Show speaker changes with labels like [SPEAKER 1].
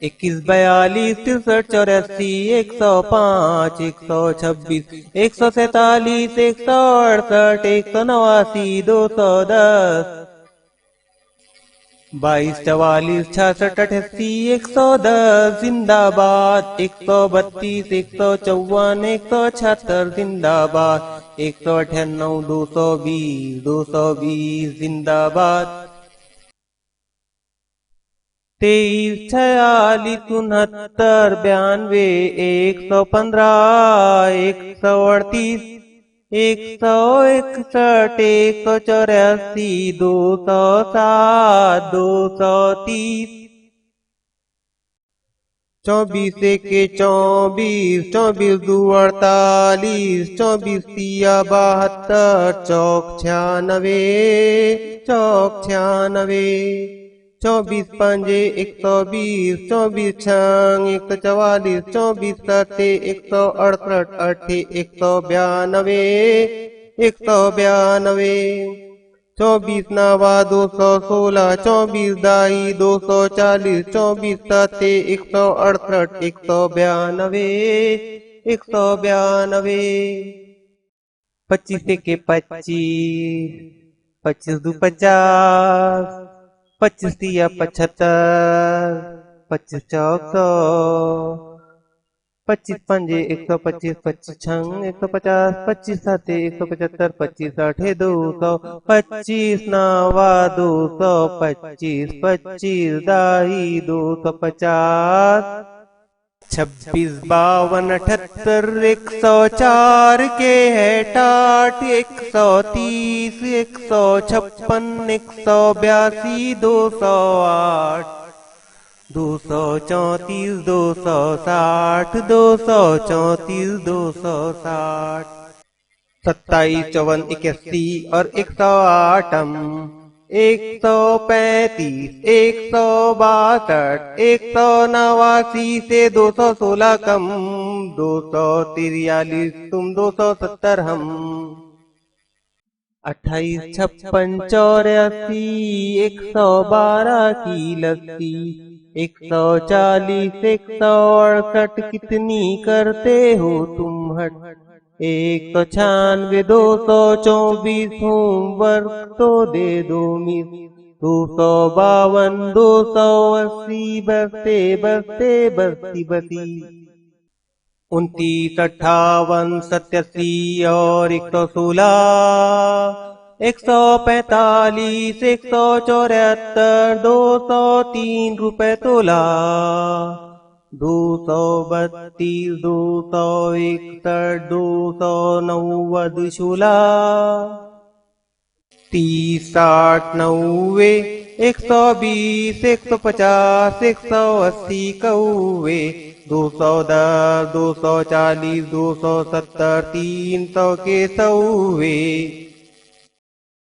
[SPEAKER 1] 21, 42, 63, 84, 105, 126, 147, 168, 189, 210, 22, 44, 88, 110 जिंदाबाद, 132, 154, 176 जिंदाबाद, 198, 220, 220 जिंदाबाद, 23, 46, 69, 92, 115, 138, 161, 184, 207, 230, 24, 1, 24, 24, 2, 48, 24, 3, 72, चौक 96, चौक 96, 24, 5, 120, 24, 6, 144, 24, 7, 168, 8, 192, 192, 24, 9, 216, 24, 10, 240, 24, 7, 168, 192, 192, 25, 1, 25, 25, 2, 50, 25, 3, 75, 25, 400, 25, 5, 125, 25, 6, 150, 25, 7, 175, 25, 8, 200, 25, 9, 225, 25, 10, 250, 26, 52, 78, 104 के है टाट, 130, 156, 182, 208, 234, 260, 234, 260, 27, 54, 81 और 108, 135, 162, 189 से 216 कम, 243 तुम 270 हम, 28, 56, 84, 112 की लस्सी, 140, 168 कितनी करते हो तुम हट, 196, 224 होमवर्क तो दे दो मिस, 252, 280 बसते बसते बस्ती बसी, 29, 58, 87 और 116, 145, 174, 203 रुपए तोला, 232, 261, 290 शूला, 30, 60, 90, 120, 150, 180 कौवे, 210, 240, 270, 300 के सौवे।